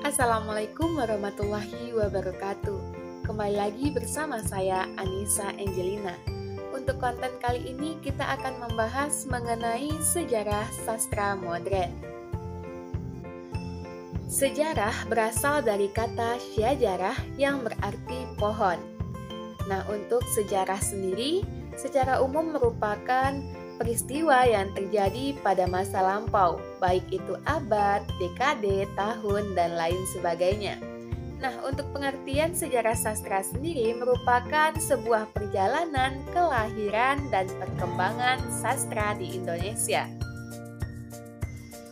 Assalamualaikum warahmatullahi wabarakatuh. Kembali lagi bersama saya Anissa Angelina. Untuk konten kali ini kita akan membahas mengenai sejarah sastra modern. Sejarah berasal dari kata syajarah yang berarti pohon. Nah, untuk sejarah sendiri secara umum merupakan peristiwa yang terjadi pada masa lampau, baik itu abad, dekade, tahun, dan lain sebagainya. Nah, untuk pengertian sejarah sastra sendiri merupakan sebuah perjalanan kelahiran dan perkembangan sastra di Indonesia.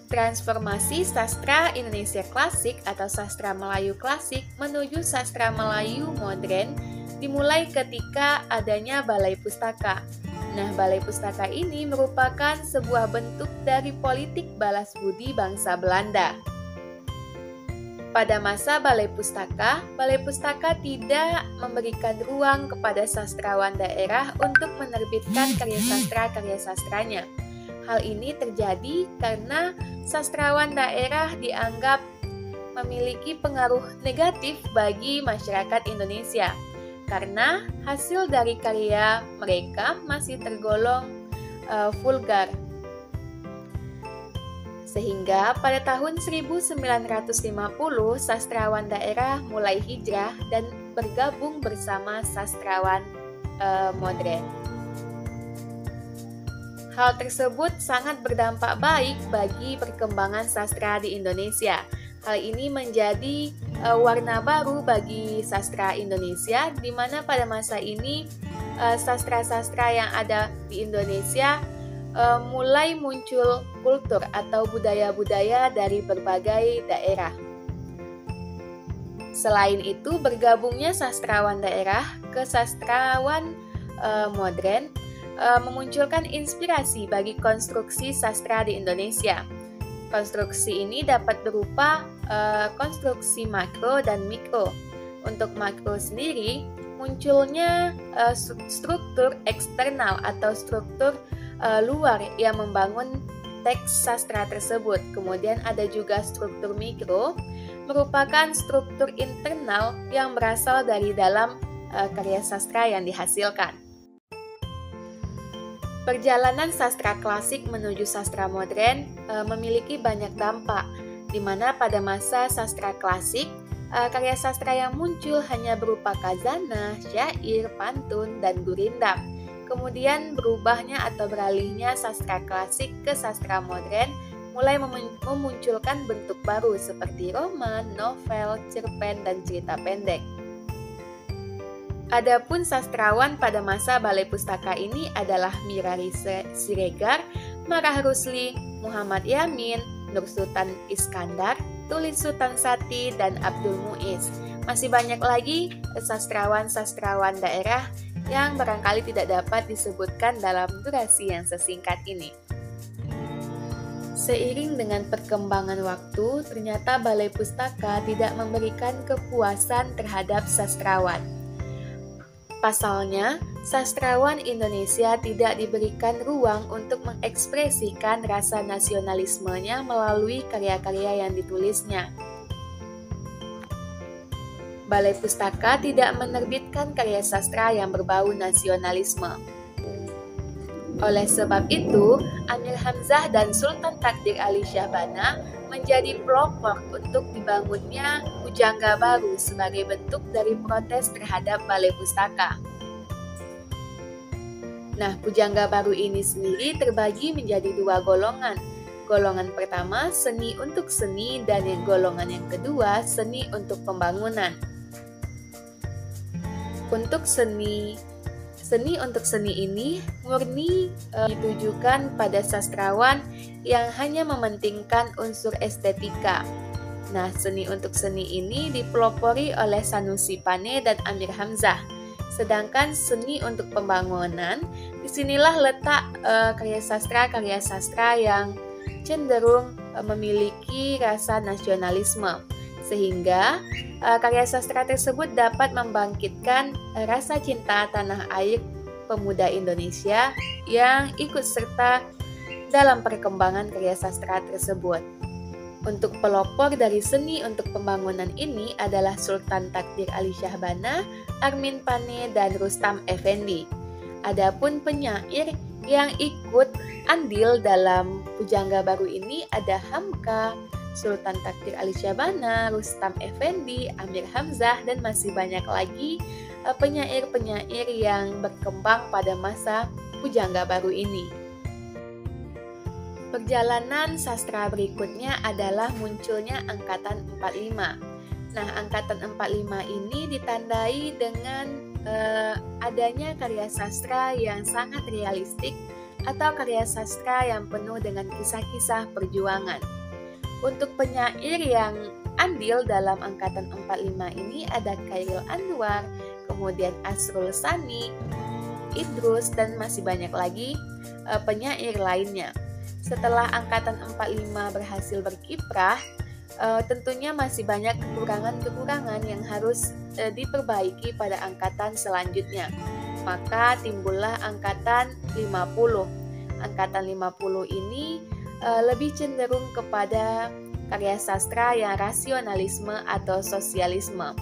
Transformasi sastra Indonesia klasik atau sastra Melayu klasik menuju sastra Melayu modern dimulai ketika adanya Balai Pustaka. Nah, Balai Pustaka ini merupakan sebuah bentuk dari politik balas budi bangsa Belanda. Pada masa Balai Pustaka tidak memberikan ruang kepada sastrawan daerah untuk menerbitkan karya sastranya. Hal ini terjadi karena sastrawan daerah dianggap memiliki pengaruh negatif bagi masyarakat Indonesia, karena hasil dari karya mereka masih tergolong vulgar. Sehingga pada tahun 1950 sastrawan daerah mulai hijrah dan bergabung bersama sastrawan modern. Hal tersebut sangat berdampak baik bagi perkembangan sastra di Indonesia. Hal ini menjadi warna baru bagi sastra Indonesia, di mana pada masa ini sastra-sastra yang ada di Indonesia mulai muncul kultur atau budaya-budaya dari berbagai daerah. Selain itu, bergabungnya sastrawan daerah ke sastrawan modern memunculkan inspirasi bagi konstruksi sastra di Indonesia. Konstruksi ini dapat berupa konstruksi makro dan mikro. Untuk makro sendiri, munculnya struktur eksternal atau struktur luar yang membangun teks sastra tersebut. Kemudian ada juga struktur mikro, merupakan struktur internal yang berasal dari dalam karya sastra yang dihasilkan. Perjalanan sastra klasik menuju sastra modern memiliki banyak dampak, di mana pada masa sastra klasik, karya sastra yang muncul hanya berupa khazanah, syair, pantun, dan gurindam. Kemudian berubahnya atau beralihnya sastra klasik ke sastra modern mulai memunculkan bentuk baru seperti roman, novel, cerpen, dan cerita pendek. Adapun sastrawan pada masa Balai Pustaka ini adalah Mirari Siregar, Marah Rusli, Muhammad Yamin, Nur Sultan Iskandar, Tulis Sultan Sati, dan Abdul Muiz. Masih banyak lagi sastrawan-sastrawan daerah yang barangkali tidak dapat disebutkan dalam durasi yang sesingkat ini. Seiring dengan perkembangan waktu, ternyata Balai Pustaka tidak memberikan kepuasan terhadap sastrawan. Pasalnya, sastrawan Indonesia tidak diberikan ruang untuk mengekspresikan rasa nasionalismenya melalui karya-karya yang ditulisnya. Balai Pustaka tidak menerbitkan karya sastra yang berbau nasionalisme. Oleh sebab itu, Amir Hamzah dan Sultan Takdir Ali Syahbana menjadi pelopor untuk dibangunnya pujangga baru sebagai bentuk dari protes terhadap Balai Pustaka. Nah, pujangga baru ini sendiri terbagi menjadi dua golongan. Golongan pertama, seni untuk seni, dan golongan yang kedua, seni untuk pembangunan. Untuk seni untuk seni ini murni ditujukan pada sastrawan yang hanya mementingkan unsur estetika. Nah, seni untuk seni ini dipelopori oleh Sanusi Pane dan Amir Hamzah. Sedangkan seni untuk pembangunan, disinilah letak karya sastra yang cenderung memiliki rasa nasionalisme. Sehingga karya sastra tersebut dapat membangkitkan rasa cinta tanah air pemuda Indonesia yang ikut serta dalam perkembangan karya sastra tersebut. Untuk pelopor dari seni untuk pembangunan ini adalah Sultan Takdir Ali Syahbana, Armin Pane, dan Rustam Effendi. Adapun penyair yang ikut andil dalam pujangga baru ini ada Hamka, Sultan Takdir Ali Syahbana, Rustam Effendi, Amir Hamzah, dan masih banyak lagi penyair-penyair yang berkembang pada masa pujangga baru ini. Perjalanan sastra berikutnya adalah munculnya Angkatan 45. Nah, Angkatan 45 ini ditandai dengan adanya karya sastra yang sangat realistik atau karya sastra yang penuh dengan kisah-kisah perjuangan. Untuk penyair yang andil dalam Angkatan 45 ini ada Khairil Anwar, kemudian Asrul Sani, Idrus, dan masih banyak lagi penyair lainnya. Setelah Angkatan 45 berhasil berkiprah, tentunya masih banyak kekurangan-kekurangan yang harus diperbaiki pada angkatan selanjutnya. Maka timbullah Angkatan 50. Angkatan 50 ini lebih cenderung kepada karya sastra yang rasionalisme atau sosialisme.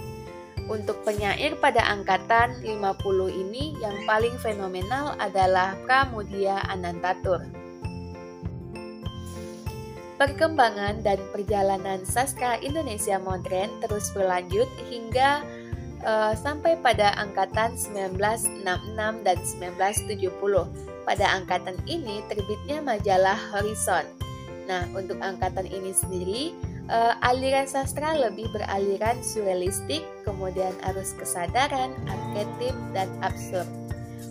Untuk penyair pada Angkatan 50 ini yang paling fenomenal adalah Pramudia Anantatur. Perkembangan dan perjalanan sastra Indonesia modern terus berlanjut hingga sampai pada angkatan 1966 dan 1970. Pada angkatan ini terbitnya majalah Horizon. Nah, untuk angkatan ini sendiri, aliran sastra lebih beraliran surrealistik, kemudian arus kesadaran, arketip, dan absurd.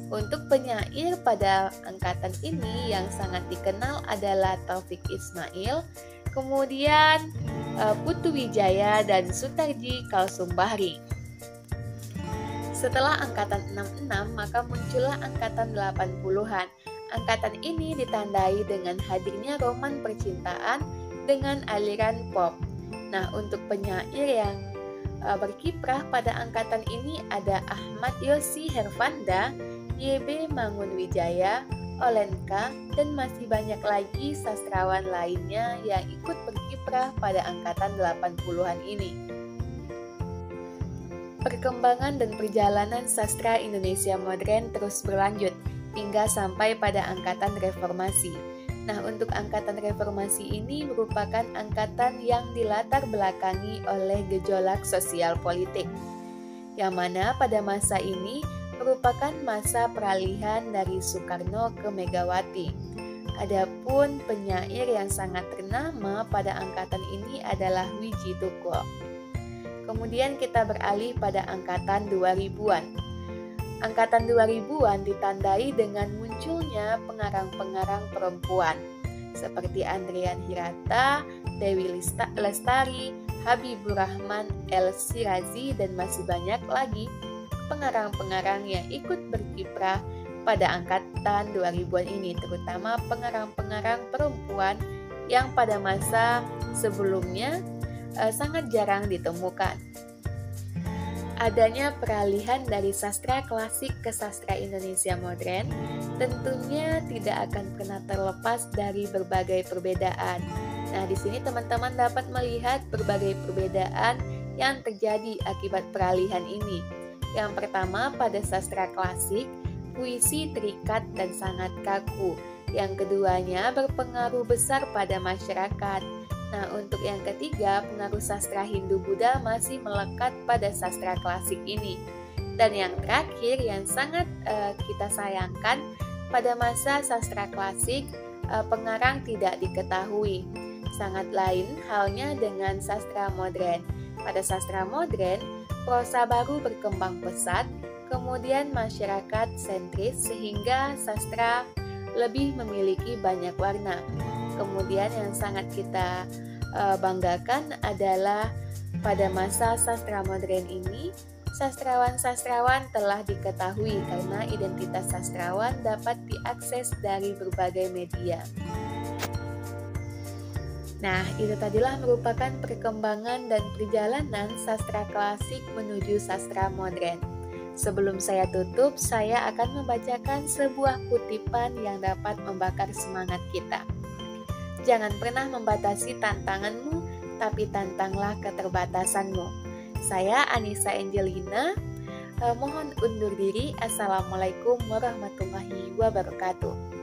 Untuk penyair pada angkatan ini yang sangat dikenal adalah Taufik Ismail, kemudian Putu Wijaya, dan Sutarji Kalsumbahri. Setelah angkatan 66, maka muncullah angkatan 80-an. Angkatan ini ditandai dengan hadirnya roman percintaan dengan aliran pop. Nah, untuk penyair yang berkiprah pada angkatan ini ada Ahmad Yosi Hervanda, YB Mangunwijaya, Olenka, dan masih banyak lagi sastrawan lainnya yang ikut berkiprah pada angkatan 80-an ini. Perkembangan dan perjalanan sastra Indonesia modern terus berlanjut hingga sampai pada angkatan reformasi. Nah, untuk angkatan reformasi ini merupakan angkatan yang dilatar belakangi oleh gejolak sosial politik, yang mana pada masa ini merupakan masa peralihan dari Soekarno ke Megawati. Adapun penyair yang sangat ternama pada angkatan ini adalah Wiji Tukul. Kemudian kita beralih pada angkatan 2000-an. Angkatan 2000-an ditandai dengan munculnya pengarang-pengarang perempuan seperti Andrian Hirata, Dewi Lestari, Habibur Rahman, El Sirazi, dan masih banyak lagi pengarang-pengarang yang ikut berkiprah pada angkatan 2000-an ini, terutama pengarang-pengarang perempuan yang pada masa sebelumnya sangat jarang ditemukan. Adanya peralihan dari sastra klasik ke sastra Indonesia modern tentunya tidak akan pernah terlepas dari berbagai perbedaan. Nah, di sini teman-teman dapat melihat berbagai perbedaan yang terjadi akibat peralihan ini. Yang pertama, pada sastra klasik, puisi terikat dan sangat kaku. Yang keduanya berpengaruh besar pada masyarakat. Nah, untuk yang ketiga, pengaruh sastra Hindu-Buddha masih melekat pada sastra klasik ini. Dan yang terakhir, yang sangat kita sayangkan, pada masa sastra klasik, pengarang tidak diketahui. Sangat lain halnya dengan sastra modern. Pada sastra modern, prosa baru berkembang pesat, kemudian masyarakat sentris sehingga sastra lebih memiliki banyak warna. Kemudian yang sangat kita banggakan adalah pada masa sastra modern ini, sastrawan-sastrawan telah diketahui karena identitas sastrawan dapat diakses dari berbagai media. Nah, itu tadilah merupakan perkembangan dan perjalanan sastra klasik menuju sastra modern. Sebelum saya tutup, saya akan membacakan sebuah kutipan yang dapat membakar semangat kita. Jangan pernah membatasi tantanganmu tapi tantanglah keterbatasanmu. Saya Anissa Angelina, mohon undur diri. Assalamualaikum warahmatullahi wabarakatuh.